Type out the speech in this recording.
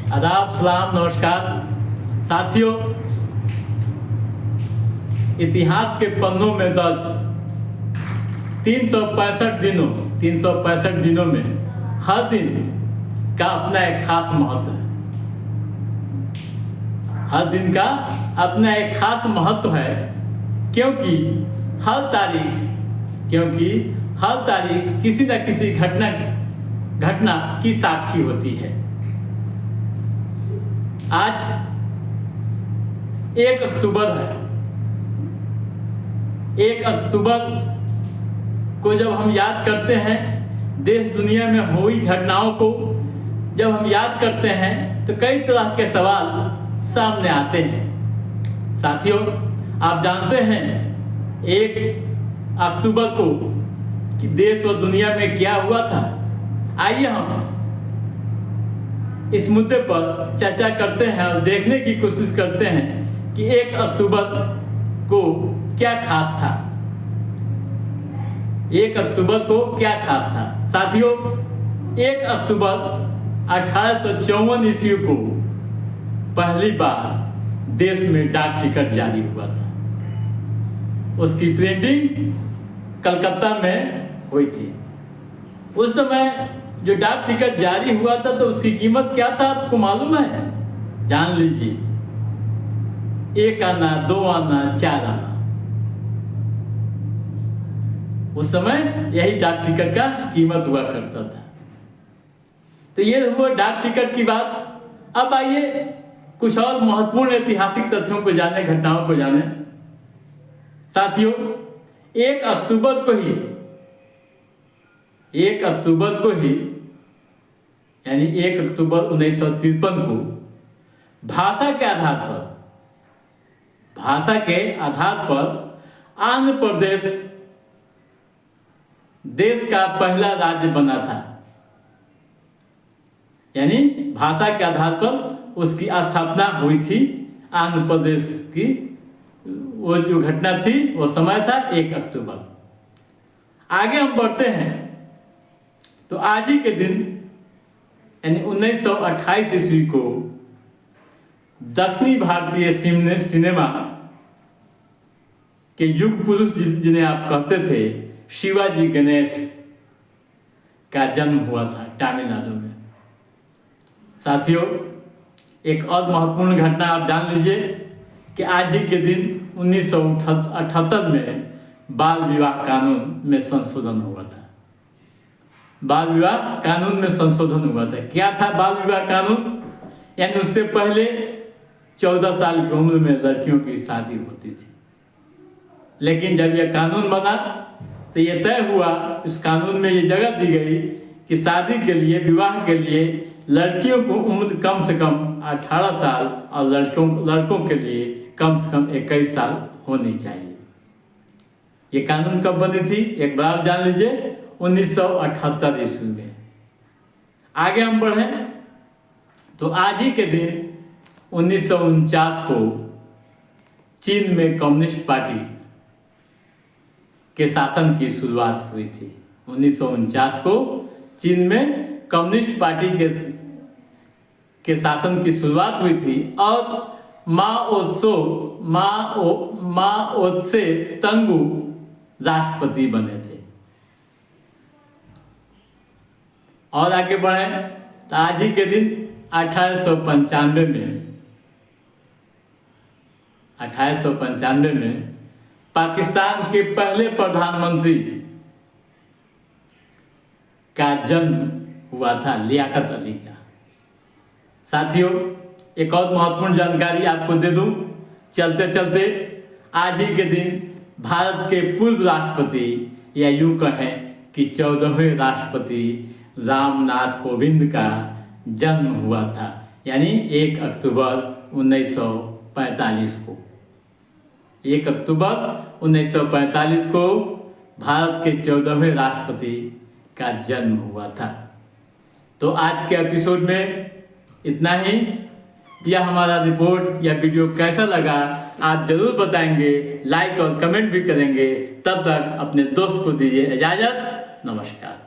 आदाब, सलाम, नमस्कार साथियों। इतिहास के पन्नों में दर्ज 365 दिनों में हर दिन का अपना एक खास महत्व है। हर दिन का अपना एक खास महत्व है क्योंकि हर तारीख किसी न किसी घटना की साक्षी होती है। आज 1 अक्टूबर है। 1 अक्टूबर को जब हम याद करते हैं, देश दुनिया में हुई घटनाओं को जब हम याद करते हैं तो कई तरह के सवाल सामने आते हैं। साथियों, आप जानते हैं 1 अक्टूबर को कि देश और दुनिया में क्या हुआ था। आइए हम इस मुद्दे पर चर्चा करते हैं और देखने की कोशिश करते हैं कि 1 अक्टूबर को क्या खास था। 1 अक्टूबर को क्या खास था साथियों। 1 अक्टूबर 1854 ईस्वी को पहली बार देश में डाक टिकट जारी हुआ था। उसकी प्रिंटिंग कलकत्ता में हुई थी। उस समय जो डाक टिकट जारी हुआ था तो उसकी कीमत क्या था आपको मालूम है? जान लीजिए। 1 आना, 2 आना, 4 आना। उस समय यही डाक टिकट का कीमत हुआ करता था। तो ये हुआ डाक टिकट की बात। अब आइए कुछ और महत्वपूर्ण ऐतिहासिक तथ्यों को जाने, घटनाओं को जाने। साथियों, 1 अक्टूबर को ही यानी 1 अक्टूबर 1953 को भाषा के आधार पर आंध्र प्रदेश देश का पहला राज्य बना था। यानी भाषा के आधार पर उसकी स्थापना हुई थी। आंध्र प्रदेश की वो जो घटना थी वो समय था 1 अक्टूबर। आगे हम बढ़ते हैं तो आज ही के दिन यानी 1928 ईस्वी को दक्षिणी भारतीय सिनेमा के युग पुरुष जिन्हें आप कहते थे शिवाजी गणेश का जन्म हुआ था तमिलनाडु में। साथियों, एक और महत्वपूर्ण घटना आप जान लीजिए कि आज ही के दिन 1978 में बाल विवाह कानून में संशोधन हुआ था। बाल विवाह कानून में संशोधन हुआ था। क्या था बाल विवाह कानून? यानी उससे पहले 14 साल की उम्र में लड़कियों की शादी होती थी, लेकिन जब यह कानून बना तो यह तय हुआ, इस कानून में ये जगह दी गई कि शादी के लिए, विवाह के लिए लड़कियों को उम्र कम से कम 18 साल और लड़कों के लिए कम से कम 21 साल होनी चाहिए। ये कानून कब बनी थी एक बार जान लीजिए, 1978 ईस्वी में। आगे हम बढ़ें तो आज ही के दिन 1949 को चीन में कम्युनिस्ट पार्टी के शासन की शुरुआत हुई थी। 1949 को चीन में कम्युनिस्ट पार्टी के शासन की शुरुआत हुई थी और माओ त्से तंगू राष्ट्रपति बने थे। और आगे बढ़े तो आज ही के दिन 1895 में पाकिस्तान के पहले प्रधानमंत्री का जन्म हुआ था, लियाकत अली का। साथियों, एक और महत्वपूर्ण जानकारी आपको दे दूं चलते चलते। आज ही के दिन भारत के पूर्व राष्ट्रपति या यूं कहें कि 14वें राष्ट्रपति रामनाथ कोविंद का जन्म हुआ था। यानी 1 अक्टूबर 1945 को 1 अक्टूबर 1945 को भारत के 14वें राष्ट्रपति का जन्म हुआ था। तो आज के एपिसोड में इतना ही। यह हमारा रिपोर्ट या वीडियो कैसा लगा आप जरूर बताएंगे, लाइक और कमेंट भी करेंगे। तब तक अपने दोस्त को दीजिए इजाज़त। नमस्कार।